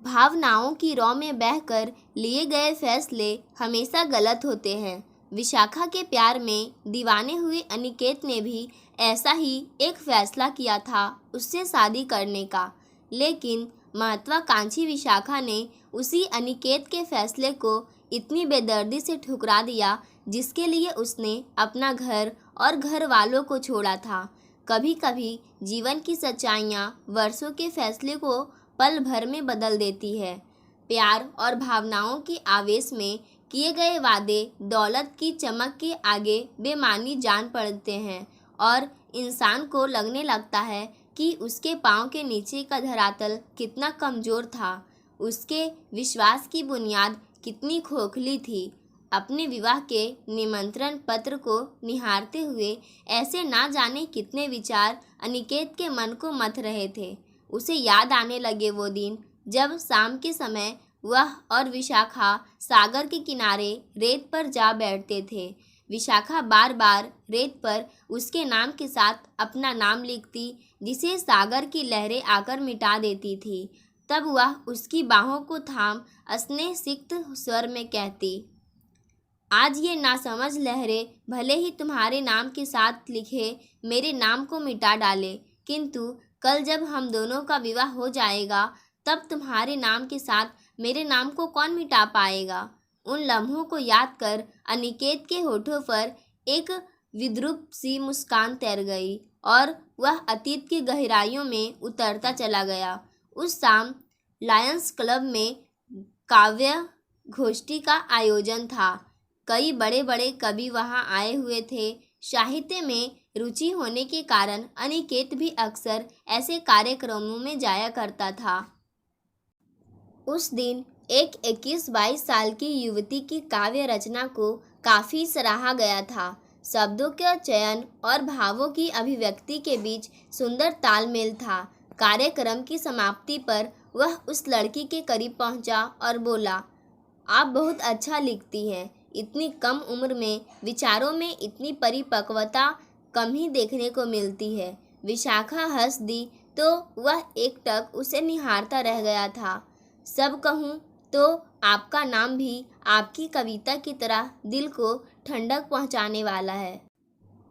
भावनाओं की रौ में बहकर लिए गए फैसले हमेशा गलत होते हैं। विशाखा के प्यार में दीवाने हुए अनिकेत ने भी ऐसा ही एक फैसला किया था उससे शादी करने का, लेकिन महत्वाकांक्षी विशाखा ने उसी अनिकेत के फैसले को इतनी बेदर्दी से ठुकरा दिया जिसके लिए उसने अपना घर और घर वालों को छोड़ा था। कभी कभी जीवन की सच्चाइयाँ वर्षों के फैसले को पल भर में बदल देती है। प्यार और भावनाओं के आवेश में किए गए वादे दौलत की चमक के आगे बेमानी जान पड़ते हैं और इंसान को लगने लगता है कि उसके पाँव के नीचे का धरातल कितना कमज़ोर था, उसके विश्वास की बुनियाद कितनी खोखली थी। अपने विवाह के निमंत्रण पत्र को निहारते हुए ऐसे ना जाने कितने विचार अनिकेत के मन को मथ रहे थे। उसे याद आने लगे वो दिन जब शाम के समय वह और विशाखा सागर के किनारे रेत पर जा बैठते थे। विशाखा बार बार रेत पर उसके नाम के साथ अपना नाम लिखती, जिसे सागर की लहरें आकर मिटा देती थी। तब वह उसकी बाहों को थाम स्नेह सिक्त स्वर में कहती, आज ये नासमझ लहरें भले ही तुम्हारे नाम के साथ लिखे मेरे नाम को मिटा डाले, किंतु कल जब हम दोनों का विवाह हो जाएगा तब तुम्हारे नाम के साथ मेरे नाम को कौन मिटा पाएगा। उन लम्हों को याद कर अनिकेत के होठों पर एक विद्रूप सी मुस्कान तैर गई और वह अतीत की गहराइयों में उतरता चला गया। उस शाम लायंस क्लब में काव्य गोष्ठी का आयोजन था। कई बड़े बड़े कवि वहां आए हुए थे। साहित्य में रुचि होने के कारण अनिकेत भी अक्सर ऐसे कार्यक्रमों में जाया करता था। उस दिन एक 21-22 साल की युवती की काव्य रचना को काफ़ी सराहा गया था। शब्दों का चयन और भावों की अभिव्यक्ति के बीच सुंदर तालमेल था। कार्यक्रम की समाप्ति पर वह उस लड़की के करीब पहुंचा और बोला, आप बहुत अच्छा लिखती हैं। इतनी कम उम्र में विचारों में इतनी परिपक्वता कम ही देखने को मिलती है। विशाखा हंस दी तो वह एकटक उसे निहारता रह गया था। सब कहूँ तो आपका नाम भी आपकी कविता की तरह दिल को ठंडक पहुँचाने वाला है।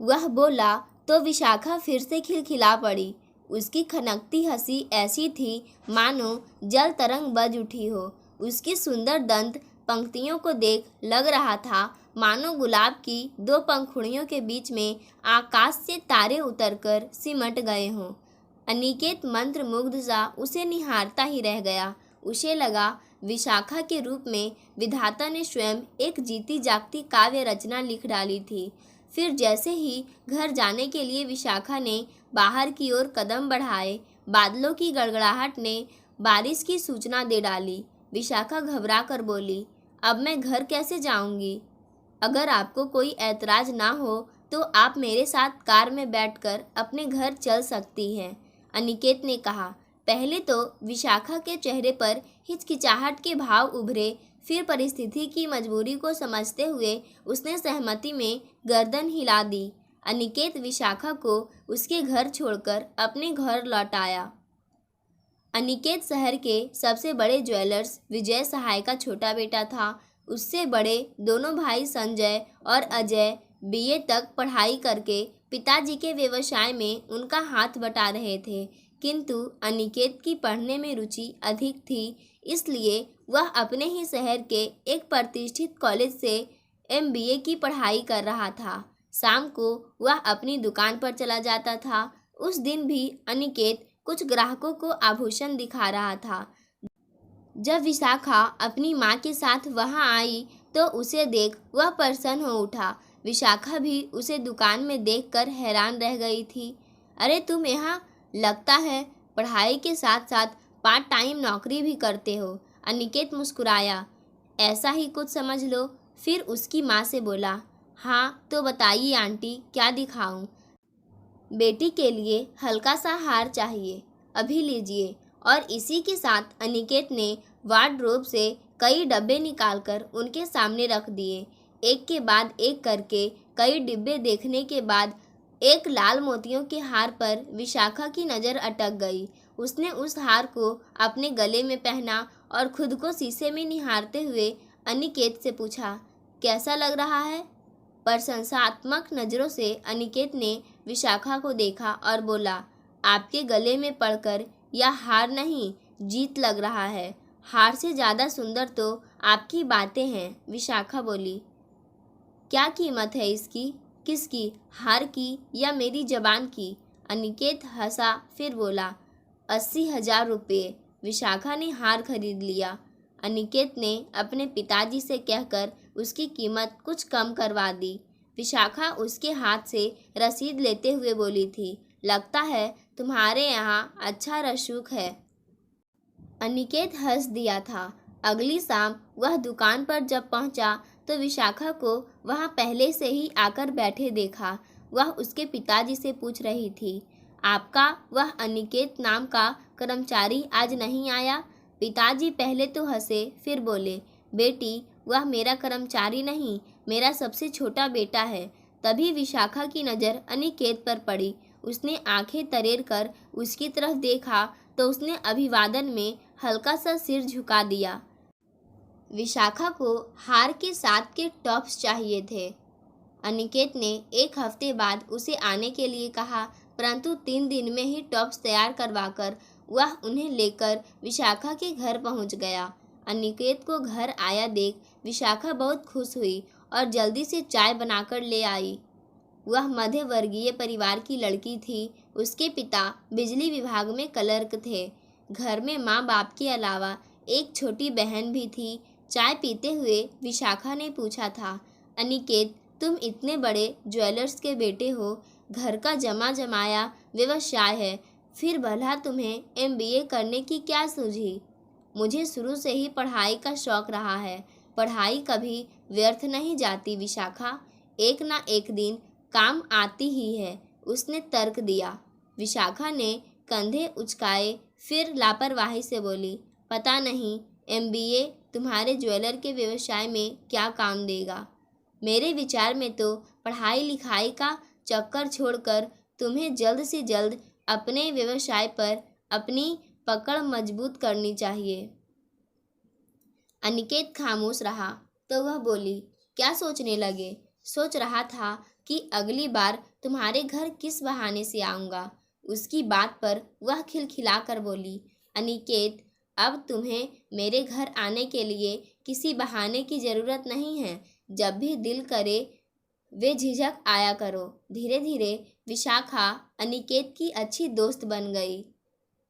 वह बोला तो विशाखा फिर से खिलखिला पड़ी। उसकी खनकती हंसी ऐसी थी मानो जल तरंग बज उठी हो। उसकी सुंदर दंत पंक्तियों को देख लग रहा था मानो गुलाब की दो पंखुड़ियों के बीच में आकाश से तारे उतरकर सिमट गए हों। अनिकेत मंत्रमुग्ध सा उसे निहारता ही रह गया। उसे लगा विशाखा के रूप में विधाता ने स्वयं एक जीती जागती काव्य रचना लिख डाली थी। फिर जैसे ही घर जाने के लिए विशाखा ने बाहर की ओर कदम बढ़ाए, बादलों की गड़गड़ाहट ने बारिश की सूचना दे डाली। विशाखा घबरा कर बोली, अब मैं घर कैसे जाऊंगी? अगर आपको कोई ऐतराज ना हो तो आप मेरे साथ कार में बैठकर अपने घर चल सकती हैं, अनिकेत ने कहा। पहले तो विशाखा के चेहरे पर हिचकिचाहट के भाव उभरे, फिर परिस्थिति की मजबूरी को समझते हुए उसने सहमति में गर्दन हिला दी। अनिकेत विशाखा को उसके घर छोड़कर अपने घर लौट आया। अनिकेत शहर के सबसे बड़े ज्वेलर्स विजय सहाय का छोटा बेटा था। उससे बड़े दोनों भाई संजय और अजय बीए तक पढ़ाई करके पिताजी के व्यवसाय में उनका हाथ बटा रहे थे, किंतु अनिकेत की पढ़ने में रुचि अधिक थी, इसलिए वह अपने ही शहर के एक प्रतिष्ठित कॉलेज से एमबीए की पढ़ाई कर रहा था। शाम को वह अपनी दुकान पर चला जाता था। उस दिन भी अनिकेत कुछ ग्राहकों को आभूषण दिखा रहा था। जब विशाखा अपनी माँ के साथ वहाँ आई तो उसे देख वह प्रसन्न हो उठा। विशाखा भी उसे दुकान में देखकर हैरान रह गई थी। अरे तुम यहाँ लगता है पढ़ाई के साथ साथ पार्ट टाइम नौकरी भी करते हो, अनिकेत मुस्कुराया। ऐसा ही कुछ समझ लो। फिर उसकी माँ से बोला, हाँ तो बताइए आंटी, क्या दिखाऊं? बेटी के लिए हल्का सा हार चाहिए, अभी लीजिए। और इसी के साथ अनिकेत ने वार्डरोब से कई डब्बे निकालकर उनके सामने रख दिए। एक के बाद एक करके कई डिब्बे देखने के बाद एक लाल मोतियों के हार पर विशाखा की नज़र अटक गई। उसने उस हार को अपने गले में पहना और खुद को शीशे में निहारते हुए अनिकेत से पूछा, कैसा लग रहा है? प्रशंसात्मक नज़रों से अनिकेत ने विशाखा को देखा और बोला, आपके गले में पड़कर यह हार नहीं, जीत लग रहा है। हार से ज़्यादा सुंदर तो आपकी बातें हैं, विशाखा बोली। क्या कीमत है इसकी? किसकी, हार की या मेरी जबान की? अनिकेत हंसा, फिर बोला, 80,000 रुपये। विशाखा ने हार खरीद लिया। अनिकेत ने अपने पिताजी से कहकर उसकी कीमत कुछ कम करवा दी। विशाखा उसके हाथ से रसीद लेते हुए बोली थी, लगता है तुम्हारे यहाँ अच्छा रसूख है। अनिकेत हंस दिया था। अगली शाम वह दुकान पर जब पहुंचा तो विशाखा को वहां पहले से ही आकर बैठे देखा। वह उसके पिताजी से पूछ रही थी, आपका वह अनिकेत नाम का कर्मचारी आज नहीं आया? पिताजी पहले तो हंसे, फिर बोले, बेटी वह मेरा कर्मचारी नहीं, मेरा सबसे छोटा बेटा है। तभी विशाखा की नज़र अनिकेत पर पड़ी। उसने आंखें तरेर कर उसकी तरफ देखा तो उसने अभिवादन में हल्का सा सिर झुका दिया। विशाखा को हार के साथ के टॉप्स चाहिए थे। अनिकेत ने एक हफ्ते बाद उसे आने के लिए कहा, परंतु 3 दिन में ही टॉप्स तैयार करवाकर वह उन्हें लेकर विशाखा के घर पहुंच गया। अनिकेत को घर आया देख विशाखा बहुत खुश हुई और जल्दी से चाय बनाकर ले आई। वह मध्य वर्गीय परिवार की लड़की थी। उसके पिता बिजली विभाग में क्लर्क थे। घर में माँ बाप के अलावा एक छोटी बहन भी थी। चाय पीते हुए विशाखा ने पूछा था, अनिकेत तुम इतने बड़े ज्वेलर्स के बेटे हो, घर का जमा जमाया व्यवसाय है, फिर भला तुम्हें MBA करने की क्या सूझी? मुझे शुरू से ही पढ़ाई का शौक रहा है। पढ़ाई कभी व्यर्थ नहीं जाती विशाखा, एक ना एक दिन काम आती ही है, उसने तर्क दिया। विशाखा ने कंधे उचकाए, फिर लापरवाही से बोली, पता नहीं MBA तुम्हारे ज्वेलर के व्यवसाय में क्या काम देगा। मेरे विचार में तो पढ़ाई लिखाई का चक्कर छोड़कर तुम्हें जल्द से जल्द अपने व्यवसाय पर अपनी पकड़ मजबूत करनी चाहिए। अनिकेत खामोश रहा तो वह बोली, क्या सोचने लगे? सोच रहा था कि अगली बार तुम्हारे घर किस बहाने से आऊँगा। उसकी बात पर वह खिलखिलाकर बोली, अनिकेत अब तुम्हें मेरे घर आने के लिए किसी बहाने की ज़रूरत नहीं है। जब भी दिल करे बेझिझक आया करो। धीरे धीरे विशाखा अनिकेत की अच्छी दोस्त बन गई।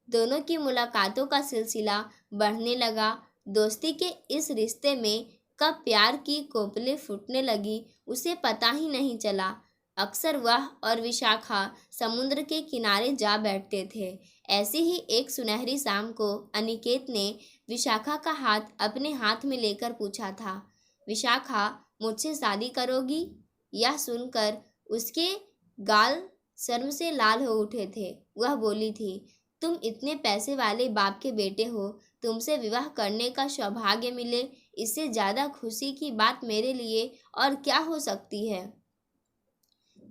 दोनों की मुलाकातों का सिलसिला बढ़ने लगा। दोस्ती के इस रिश्ते में कब प्यार की कोपलें फूटने लगी उसे पता ही नहीं चला। अक्सर वह और विशाखा समुद्र के किनारे जा बैठते थे। ऐसी ही एक सुनहरी शाम को अनिकेत ने विशाखा का हाथ अपने हाथ में लेकर पूछा था, विशाखा मुझसे शादी करोगी? यह सुनकर उसके गाल शर्म से लाल हो उठे थे। वह बोली थी, तुम इतने पैसे वाले बाप के बेटे हो, तुमसे विवाह करने का सौभाग्य मिले, इससे ज़्यादा खुशी की बात मेरे लिए और क्या हो सकती है।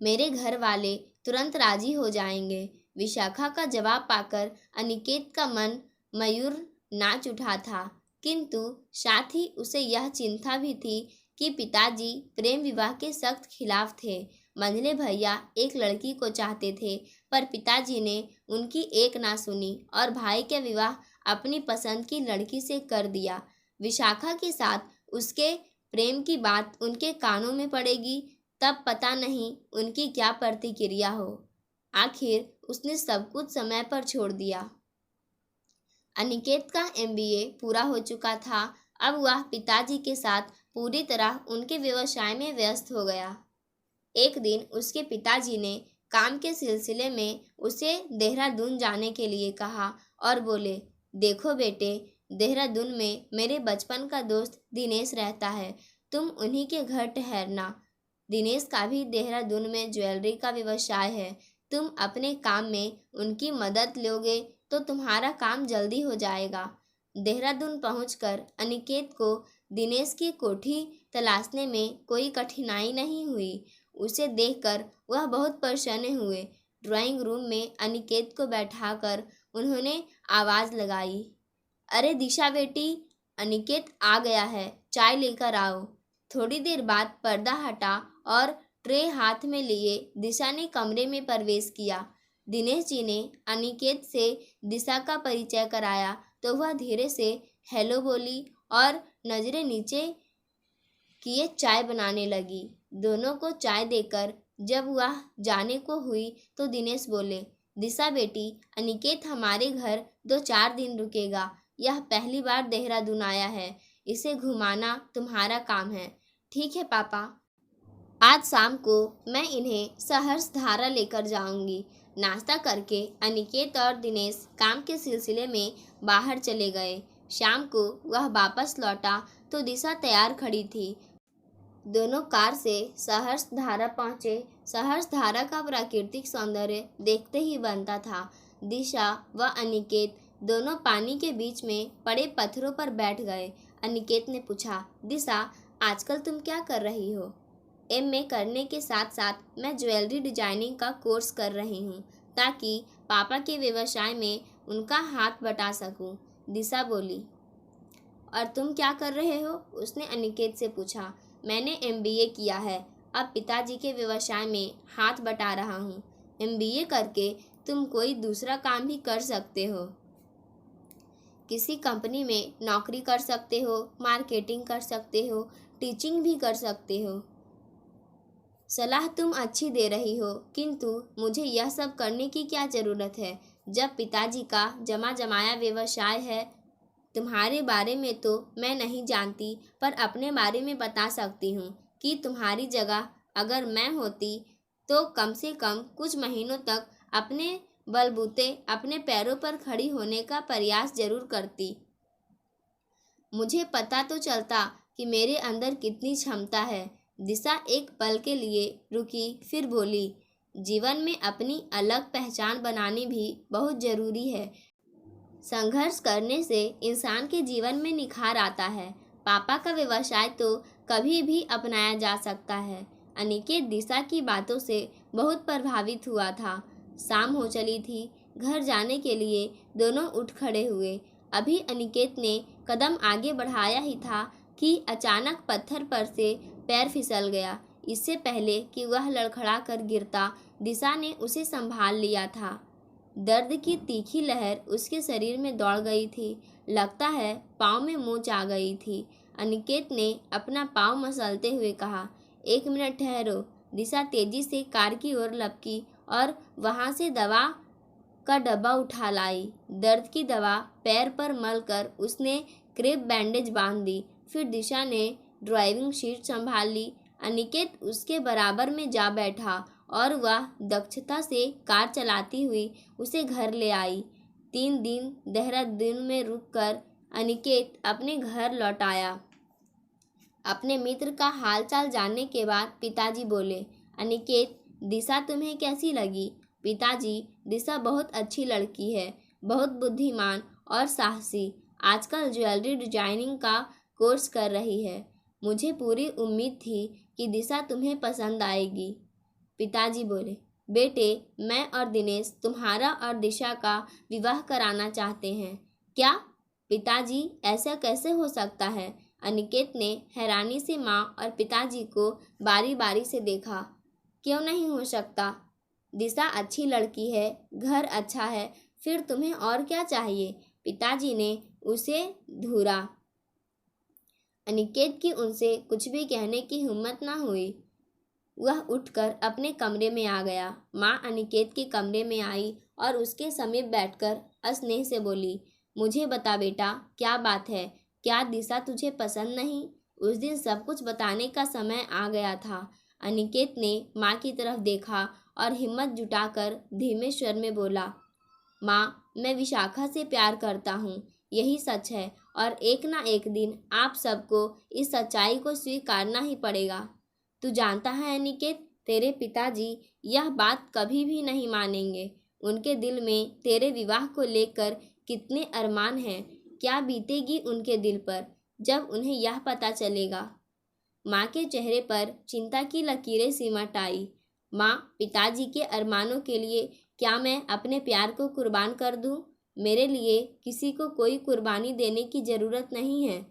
मेरे घर वाले तुरंत राजी हो जाएंगे। विशाखा का जवाब पाकर अनिकेत का मन मयूर नाच उठा था, किंतु साथ ही उसे यह चिंता भी थी कि पिताजी प्रेम विवाह के सख्त खिलाफ थे। मंझले भैया एक लड़की को चाहते थे, पर पिताजी ने उनकी एक ना सुनी और भाई के विवाह अपनी पसंद की लड़की से कर दिया। विशाखा के साथ उसके प्रेम की बात उनके कानों में पड़ेगी तब पता नहीं उनकी क्या प्रतिक्रिया हो। आखिर उसने सब कुछ समय पर छोड़ दिया। अनिकेत का MBA पूरा हो चुका था। अब वह पिताजी के साथ पूरी तरह उनके व्यवसाय में व्यस्त हो गया। एक दिन उसके पिताजी ने काम के सिलसिले में उसे देहरादून जाने के लिए कहा और बोले, देखो बेटे, देहरादून में मेरे बचपन का दोस्त दिनेश रहता है, तुम उन्हीं के घर ठहरना। दिनेश का भी देहरादून में ज्वेलरी का व्यवसाय है। तुम अपने काम में उनकी मदद लोगे तो तुम्हारा काम जल्दी हो जाएगा। देहरादून पहुंचकर अनिकेत को दिनेश की कोठी तलाशने में कोई कठिनाई नहीं हुई। उसे देखकर वह बहुत प्रसन्न हुए। ड्राइंग रूम में अनिकेत को बैठाकर उन्होंने आवाज़ लगाई, अरे दिशा बेटी, अनिकेत आ गया है, चाय लेकर आओ। थोड़ी देर बाद पर्दा हटा और ट्रे हाथ में लिए दिशा ने कमरे में प्रवेश किया। दिनेश जी ने अनिकेत से दिशा का परिचय कराया तो वह धीरे से हेलो बोली और नजरें नीचे किए चाय बनाने लगी। दोनों को चाय देकर जब वह जाने को हुई तो दिनेश बोले, दिशा बेटी, अनिकेत हमारे घर 2-4 दिन रुकेगा। यह पहली बार देहरादून आया है, इसे घुमाना तुम्हारा काम है। ठीक है पापा, आज शाम को मैं इन्हें सहस्त्रधारा लेकर जाऊंगी। नाश्ता करके अनिकेत और दिनेश काम के सिलसिले में बाहर चले गए। शाम को वह वापस लौटा तो दिशा तैयार खड़ी थी। दोनों कार से सहस्त्रधारा पहुंचे। सहस्त्रधारा का प्राकृतिक सौंदर्य देखते ही बनता था। दिशा व अनिकेत दोनों पानी के बीच में पड़े पत्थरों पर बैठ गए। अनिकेत ने पूछा, दिशा आजकल तुम क्या कर रही हो? एमए करने के साथ साथ मैं ज्वेलरी डिजाइनिंग का कोर्स कर रही हूँ ताकि पापा के व्यवसाय में उनका हाथ बटा सकूँ, दिशा बोली। और तुम क्या कर रहे हो? उसने अनिकेत से पूछा। मैंने एमबीए किया है, अब पिताजी के व्यवसाय में हाथ बटा रहा हूँ। एमबीए करके तुम कोई दूसरा काम भी कर सकते हो, किसी कंपनी में नौकरी कर सकते हो, मार्केटिंग कर सकते हो, टीचिंग भी कर सकते हो। सलाह तुम अच्छी दे रही हो, किंतु मुझे यह सब करने की क्या ज़रूरत है जब पिताजी का जमा जमाया व्यवसाय है। तुम्हारे बारे में तो मैं नहीं जानती, पर अपने बारे में बता सकती हूँ कि तुम्हारी जगह अगर मैं होती तो कम से कम कुछ महीनों तक अपने बलबूते अपने पैरों पर खड़ी होने का प्रयास जरूर करती। मुझे पता तो चलता कि मेरे अंदर कितनी क्षमता है। दिशा एक पल के लिए रुकी, फिर बोली, जीवन में अपनी अलग पहचान बनानी भी बहुत ज़रूरी है। संघर्ष करने से इंसान के जीवन में निखार आता है। पापा का व्यवसाय तो कभी भी अपनाया जा सकता है। अनिकेत दिशा की बातों से बहुत प्रभावित हुआ था। शाम हो चली थी। घर जाने के लिए दोनों उठ खड़े हुए। अभी अनिकेत ने कदम आगे बढ़ाया ही था कि अचानक पत्थर पर से पैर फिसल गया। इससे पहले कि वह लड़खड़ा कर गिरता, दिशा ने उसे संभाल लिया था। दर्द की तीखी लहर उसके शरीर में दौड़ गई थी। लगता है पाँव में मोच आ गई थी। अनिकेत ने अपना पाँव मसलते हुए कहा, 1 मिनट ठहरो। दिशा तेजी से कार की ओर लपकी और वहां से दवा का डब्बा उठा लाई। दर्द की दवा पैर पर मलकर उसने क्रेप बैंडेज बांध दी। फिर दिशा ने ड्राइविंग सीट संभाल ली। अनिकेत उसके बराबर में जा बैठा और वह दक्षता से कार चलाती हुई उसे घर ले आई। 3 दिन देहरादून में रुककर अनिकेत अपने घर लौट आया। अपने मित्र का हालचाल जानने के बाद पिताजी बोले, अनिकेत, दिशा तुम्हें कैसी लगी? पिताजी, दिशा बहुत अच्छी लड़की है, बहुत बुद्धिमान और साहसी। आजकल ज्वेलरी डिजाइनिंग का कोर्स कर रही है। मुझे पूरी उम्मीद थी कि दिशा तुम्हें पसंद आएगी। पिताजी बोले, बेटे, मैं और दिनेश तुम्हारा और दिशा का विवाह कराना चाहते हैं। क्या? पिताजी, ऐसा कैसे हो सकता है? अनिकेत ने हैरानी से माँ और पिताजी को बारी बारी से देखा। क्यों नहीं हो सकता? दिशा अच्छी लड़की है, घर अच्छा है, फिर तुम्हें और क्या चाहिए? पिताजी ने उसे धूरा। अनिकेत की उनसे कुछ भी कहने की हिम्मत न हुई। वह उठकर अपने कमरे में आ गया। माँ अनिकेत के कमरे में आई और उसके समीप बैठकर स्नेह से बोली, मुझे बता बेटा, क्या बात है? क्या दिशा तुझे पसंद नहीं? उस दिन सब कुछ बताने का समय आ गया था। अनिकेत ने माँ की तरफ देखा और हिम्मत जुटाकर धीमे स्वर में बोला, माँ, मैं विशाखा से प्यार करता हूँ, यही सच है और एक ना एक दिन आप सबको इस सच्चाई को स्वीकारना ही पड़ेगा। तू जानता है अनिकेत, तेरे पिताजी यह बात कभी भी नहीं मानेंगे। उनके दिल में तेरे विवाह को लेकर कितने अरमान हैं। क्या बीतेगी उनके दिल पर जब उन्हें यह पता चलेगा। माँ के चेहरे पर चिंता की लकीरें सिमट आई। माँ, पिताजी के अरमानों के लिए क्या मैं अपने प्यार को कुर्बान कर दूँ? मेरे लिए किसी को कोई कुर्बानी देने की ज़रूरत नहीं है।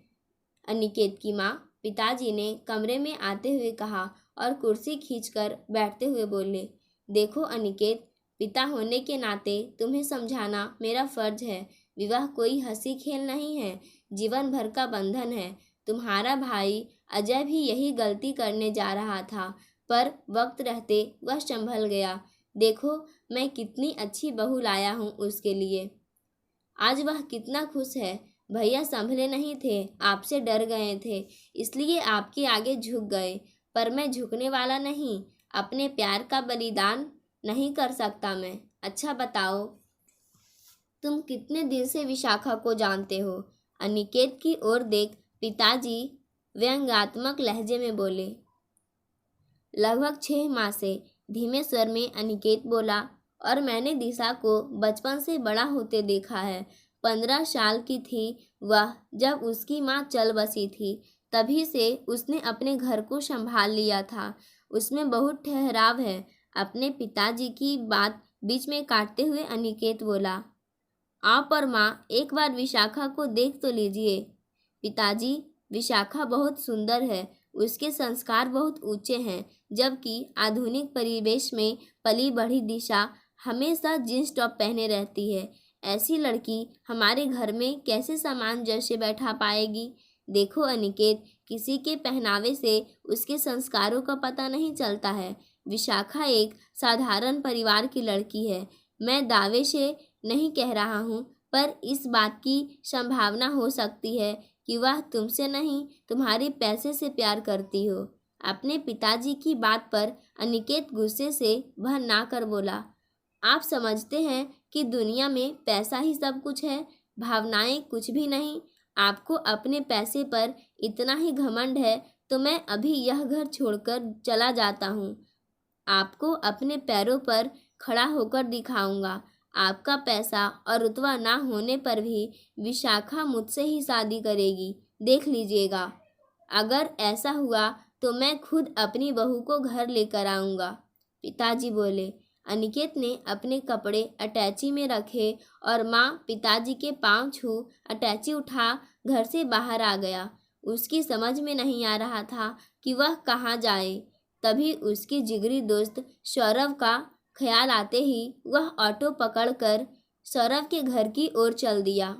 अनिकेत की माँ पिताजी ने कमरे में आते हुए कहा और कुर्सी खींचकर बैठते हुए बोले, देखो अनिकेत, पिता होने के नाते तुम्हें समझाना मेरा फर्ज है। विवाह कोई हंसी खेल नहीं है, जीवन भर का बंधन है। तुम्हारा भाई अजय भी यही गलती करने जा रहा था, पर वक्त रहते वह संभल गया। देखो मैं कितनी अच्छी बहू लाया हूँ उसके लिए। आज वह कितना खुश है। भैया संभले नहीं थे, आपसे डर गए थे, इसलिए आपके आगे झुक गए। पर मैं झुकने वाला नहीं, अपने प्यार का बलिदान नहीं कर सकता मैं। अच्छा बताओ, तुम कितने दिन से विशाखा को जानते हो? अनिकेत की ओर देख पिताजी व्यंग्यात्मक लहजे में बोले, लगभग 6 माह से। धीमे स्वर में अनिकेत बोला, और मैंने दिशा को बचपन से बड़ा होते देखा है। 15 साल की थी वह जब उसकी माँ चल बसी थी। तभी से उसने अपने घर को संभाल लिया था। उसमें बहुत ठहराव है। अपने पिताजी की बात बीच में काटते हुए अनिकेत बोला, आप और माँ एक बार विशाखा को देख तो लीजिए। पिताजी, विशाखा बहुत सुंदर है, उसके संस्कार बहुत ऊंचे हैं, जबकि आधुनिक परिवेश में पली बढ़ी दिशा हमेशा जींस टॉप पहने रहती है। ऐसी लड़की हमारे घर में कैसे सामंजस्य बैठा पाएगी? देखो अनिकेत, किसी के पहनावे से उसके संस्कारों का पता नहीं चलता है। विशाखा एक साधारण परिवार की लड़की है। मैं दावे से नहीं कह रहा हूँ, पर इस बात की संभावना हो सकती है कि वह तुमसे नहीं, तुम्हारे पैसे से प्यार करती हो। अपने पिताजी की बात पर अनिकेत गुस्से से वह ना कर बोला, आप समझते हैं कि दुनिया में पैसा ही सब कुछ है, भावनाएं कुछ भी नहीं। आपको अपने पैसे पर इतना ही घमंड है तो मैं अभी यह घर छोड़कर चला जाता हूँ। आपको अपने पैरों पर खड़ा होकर दिखाऊंगा। आपका पैसा और रुतबा ना होने पर भी विशाखा मुझसे ही शादी करेगी, देख लीजिएगा। अगर ऐसा हुआ तो मैं खुद अपनी बहू को घर लेकर आऊँगा। पिताजी बोले। अनिकेत ने अपने कपड़े अटैची में रखे और माँ पिताजी के पांव छू अटैची उठा घर से बाहर आ गया। उसकी समझ में नहीं आ रहा था कि वह कहाँ जाए। तभी उसकी जिगरी दोस्त सौरभ का ख्याल आते ही वह ऑटो पकड़कर सौरभ के घर की ओर चल दिया।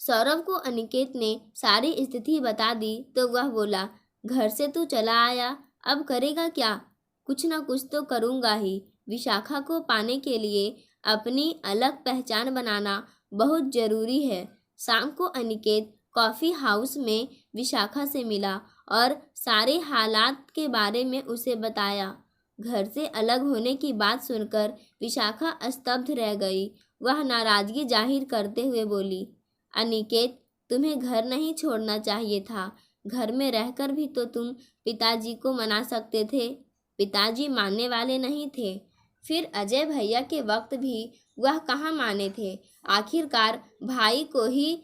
सौरभ को अनिकेत ने सारी स्थिति बता दी तो वह बोला, घर से तू चला आया, अब करेगा क्या? कुछ ना कुछ तो करूँगा ही। विशाखा को पाने के लिए अपनी अलग पहचान बनाना बहुत ज़रूरी है। शाम को अनिकेत कॉफ़ी हाउस में विशाखा से मिला और सारे हालात के बारे में उसे बताया। घर से अलग होने की बात सुनकर विशाखा स्तब्ध रह गई। वह नाराज़गी जाहिर करते हुए बोली, अनिकेत, तुम्हें घर नहीं छोड़ना चाहिए था। घर में रहकर भी तो तुम पिताजी को मना सकते थे। पिताजी मानने वाले नहीं थे। फिर अजय भैया के वक्त भी वह कहाँ माने थे। आखिरकार भाई को ही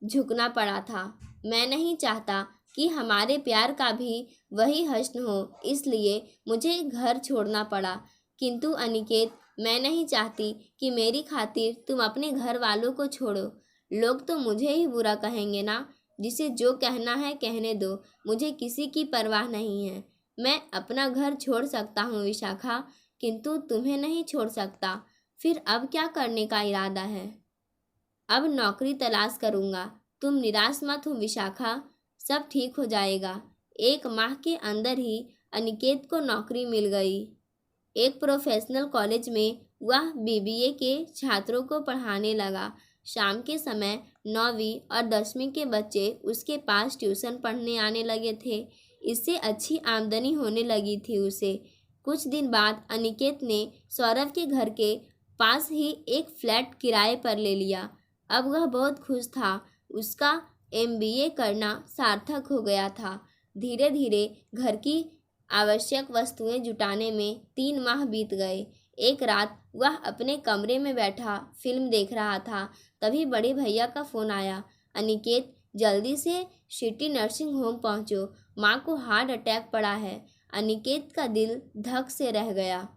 झुकना पड़ा था। मैं नहीं चाहता कि हमारे प्यार का भी वही हश्न हो, इसलिए मुझे घर छोड़ना पड़ा। किंतु अनिकेत, मैं नहीं चाहती कि मेरी खातिर तुम अपने घर वालों को छोड़ो। लोग तो मुझे ही बुरा कहेंगे ना। जिसे जो कहना है कहने दो, मुझे किसी की परवाह नहीं है। मैं अपना घर छोड़ सकता हूँ विशाखा, किंतु तुम्हें नहीं छोड़ सकता। फिर अब क्या करने का इरादा है? अब नौकरी तलाश करूँगा। तुम निराश मत हो विशाखा, सब ठीक हो जाएगा। 1 माह के अंदर ही अनिकेत को नौकरी मिल गई। एक प्रोफेशनल कॉलेज में वह बीबीए के छात्रों को पढ़ाने लगा। शाम के समय 9वीं और 10वीं के बच्चे उसके पास ट्यूशन पढ़ने आने लगे थे। इससे अच्छी आमदनी होने लगी थी उसे। कुछ दिन बाद अनिकेत ने सौरभ के घर के पास ही एक फ्लैट किराए पर ले लिया। अब वह बहुत खुश था। उसका MBA करना सार्थक हो गया था। धीरे धीरे घर की आवश्यक वस्तुएं जुटाने में 3 माह बीत गए। एक रात वह अपने कमरे में बैठा फिल्म देख रहा था। तभी बड़े भैया का फ़ोन आया, अनिकेत, जल्दी से सिटी नर्सिंग होम पहुंचो, माँ को हार्ट अटैक पड़ा है। अनिकेत का दिल धक से रह गया।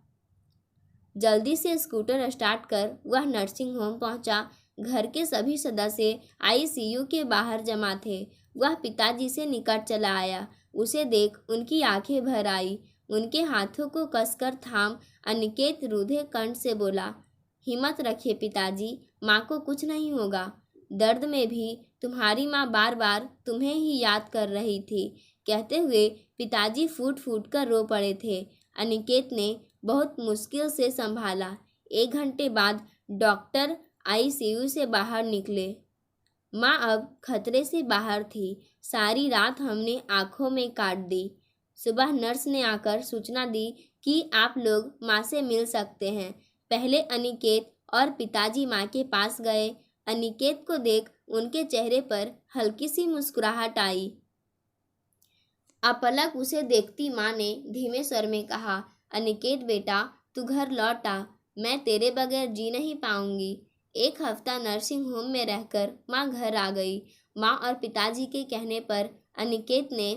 जल्दी से स्कूटर स्टार्ट कर वह नर्सिंग होम पहुंचा। घर के सभी सदस्य आईसीयू के बाहर जमा थे। वह पिताजी से निकट चला आया। उसे देख उनकी आंखें भर आई। उनके हाथों को कसकर थाम अनिकेत रूधे कंठ से बोला, हिम्मत रखिए पिताजी, माँ को कुछ नहीं होगा। दर्द में भी तुम्हारी माँ बार बार तुम्हें ही याद कर रही थी। कहते हुए पिताजी फूट फूट कर रो पड़े थे। अनिकेत ने बहुत मुश्किल से संभाला। 1 घंटे बाद डॉक्टर आईसीयू से बाहर निकले। माँ अब खतरे से बाहर थी। सारी रात हमने आंखों में काट दी। सुबह नर्स ने आकर सूचना दी कि आप लोग माँ से मिल सकते हैं। पहले अनिकेत और पिताजी माँ के पास गए। अनिकेत को देख उनके चेहरे पर हल्की सी मुस्कुराहट आई। अपलक उसे देखती माँ ने धीमे स्वर में कहा, अनिकेत बेटा, तू घर लौट आ, मैं तेरे बगैर जी नहीं पाऊंगी। 1 हफ्ता नर्सिंग होम में रहकर माँ घर आ गई। माँ और पिताजी के कहने पर अनिकेत ने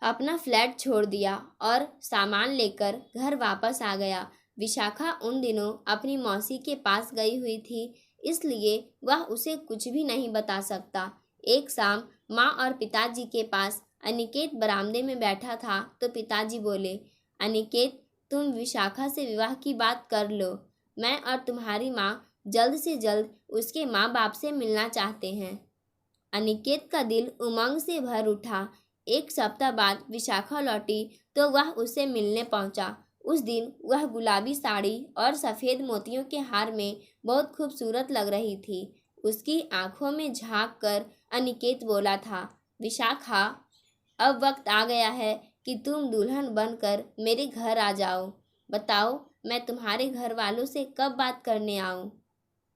अपना फ्लैट छोड़ दिया और सामान लेकर घर वापस आ गया। विशाखा उन दिनों अपनी मौसी के पास गई हुई थी, इसलिए वह उसे कुछ भी नहीं बता सकता। एक शाम माँ और पिताजी के पास अनिकेत बरामदे में बैठा था तो पिताजी बोले, अनिकेत, तुम विशाखा से विवाह की बात कर लो। मैं और तुम्हारी माँ जल्द से जल्द उसके माँ बाप से मिलना चाहते हैं। अनिकेत का दिल उमंग से भर उठा। 1 सप्ताह बाद विशाखा लौटी तो वह उससे मिलने पहुंचा। उस दिन वह गुलाबी साड़ी और सफ़ेद मोतियों के हार में बहुत खूबसूरत लग रही थी। उसकी आंखों में झांक कर अनिकेत बोला था, विशाखा, अब वक्त आ गया है कि तुम दुल्हन बनकर मेरे घर आ जाओ। बताओ, मैं तुम्हारे घर वालों से कब बात करने आऊँ?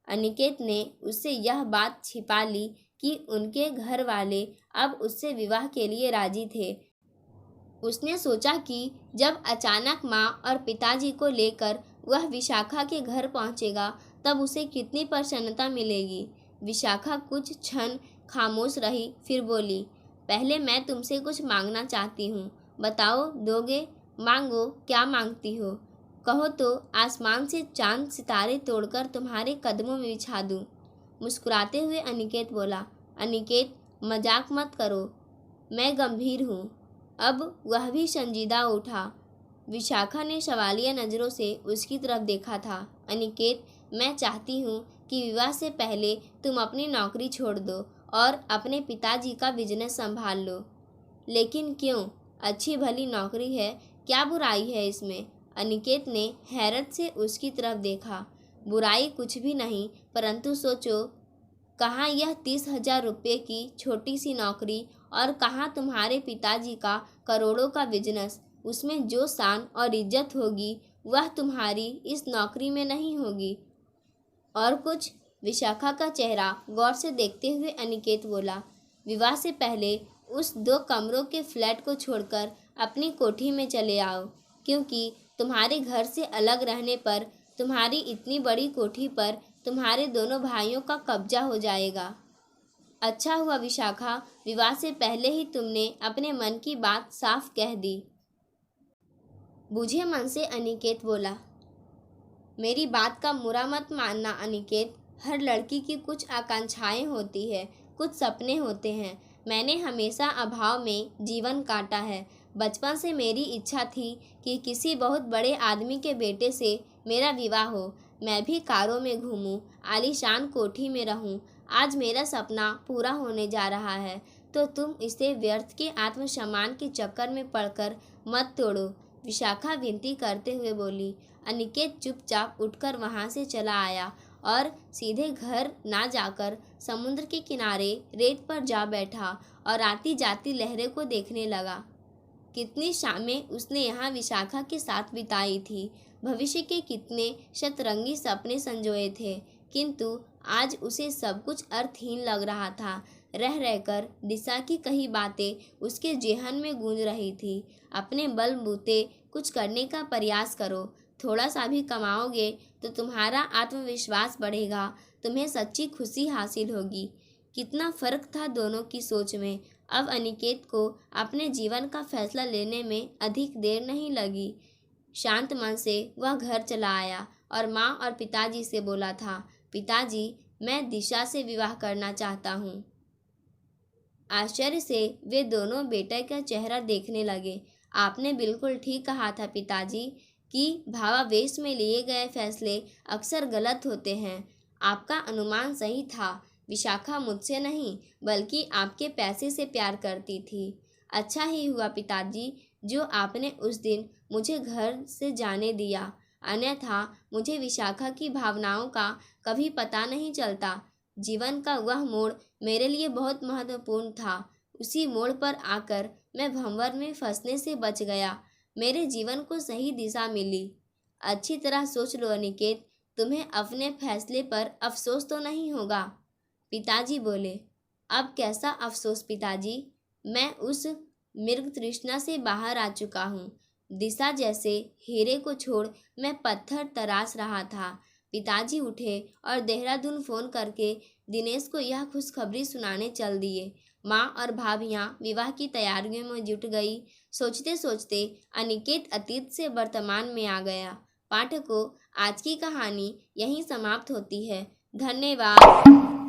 अनिकेत ने उससे यह बात छिपा ली कि उनके घर वाले अब उससे विवाह के लिए राजी थे। उसने सोचा कि जब अचानक माँ और पिताजी को लेकर वह विशाखा के घर पहुँचेगा तब उसे कितनी प्रसन्नता मिलेगी। विशाखा कुछ क्षण खामोश रही, फिर बोली, पहले मैं तुमसे कुछ मांगना चाहती हूँ। बताओ, दोगे? मांगो, क्या मांगती हो? कहो तो आसमान से चांद सितारे तोड़कर तुम्हारे कदमों में बिछा दूँ। मुस्कुराते हुए अनिकेत बोला, अनिकेत, मजाक मत करो, मैं गंभीर हूँ। अब वह भी संजीदा उठा। विशाखा ने सवालिया नज़रों से उसकी तरफ देखा था। अनिकेत, मैं चाहती हूँ कि विवाह से पहले तुम अपनी नौकरी छोड़ दो और अपने पिताजी का बिजनेस संभाल लो। लेकिन क्यों? अच्छी भली नौकरी है, क्या बुराई है इसमें? अनिकेत ने हैरत से उसकी तरफ देखा। बुराई कुछ भी नहीं, परंतु सोचो, कहाँ यह 30,000 रुपये की छोटी सी नौकरी और कहाँ तुम्हारे पिताजी का करोड़ों का बिजनेस। उसमें जो शान और इज्जत होगी वह तुम्हारी इस नौकरी में नहीं होगी। और कुछ? विशाखा का चेहरा गौर से देखते हुए अनिकेत बोला, विवाह से पहले उस 2 कमरों के फ्लैट को छोड़कर अपनी कोठी में चले आओ, क्योंकि तुम्हारे घर से अलग रहने पर तुम्हारी इतनी बड़ी कोठी पर तुम्हारे दोनों भाइयों का कब्जा हो जाएगा। अच्छा हुआ विशाखा, विवाह से पहले ही तुमने अपने मन की बात साफ कह दी। बुझे मन से अनिकेत बोला, मेरी बात का बुरा मत मानना अनिकेत। हर लड़की की कुछ आकांक्षाएं होती है, कुछ सपने होते हैं। मैंने हमेशा अभाव में जीवन काटा है। बचपन से मेरी इच्छा थी कि किसी बहुत बड़े आदमी के बेटे से मेरा विवाह हो। मैं भी कारों में घूमूं, आलीशान कोठी में रहूं। आज मेरा सपना पूरा होने जा रहा है, तो तुम इसे व्यर्थ के आत्मसम्मान के चक्कर में पड़कर मत तोड़ो। विशाखा विनती करते हुए बोली। अनिकेत चुपचाप उठकर वहाँ से चला आया और सीधे घर ना जाकर समुद्र के किनारे रेत पर जा बैठा और आती जाती लहरें को देखने लगा। कितनी शामें उसने यहाँ विशाखा के साथ बिताई थी। भविष्य के कितने शतरंगी सपने संजोए थे, किंतु आज उसे सब कुछ अर्थहीन लग रहा था। रह रहकर दिशा की कही बातें उसके जेहन में गूंज रही थी। अपने बलबूते कुछ करने का प्रयास करो, थोड़ा सा भी कमाओगे तो तुम्हारा आत्मविश्वास बढ़ेगा, तुम्हें सच्ची खुशी हासिल होगी। कितना फर्क था दोनों की सोच में। अब अनिकेत को अपने जीवन का फैसला लेने में अधिक देर नहीं लगी। शांत मन से वह घर चला आया और माँ और पिताजी से बोला था, पिताजी, मैं दिशा से विवाह करना चाहता हूँ। आश्चर्य से वे दोनों बेटे का चेहरा देखने लगे। आपने बिल्कुल ठीक कहा था पिताजी कि भावावेश में लिए गए फैसले अक्सर गलत होते हैं। आपका अनुमान सही था। विशाखा मुझसे नहीं बल्कि आपके पैसे से प्यार करती थी। अच्छा ही हुआ पिताजी जो आपने उस दिन मुझे घर से जाने दिया, अन्यथा मुझे विशाखा की भावनाओं का कभी पता नहीं चलता। जीवन का वह मोड़ मेरे लिए बहुत महत्वपूर्ण था। उसी मोड़ पर आकर मैं भंवर में फंसने से बच गया। मेरे जीवन को सही दिशा मिली। अच्छी तरह सोच लो अनिकेत, तुम्हें अपने फैसले पर अफसोस तो नहीं होगा। पिताजी बोले, अब कैसा अफसोस पिताजी, मैं उस मृग तृष्णा से बाहर आ चुका हूँ। दिशा जैसे हीरे को छोड़ मैं पत्थर तराश रहा था। पिताजी उठे और देहरादून फ़ोन करके दिनेश को यह खुशखबरी सुनाने चल दिए। माँ और भाभियाँ विवाह की तैयारियों में जुट गई। सोचते सोचते अनिकेत अतीत से वर्तमान में आ गया। पाठकों, आज की कहानी यहीं समाप्त होती है। धन्यवाद।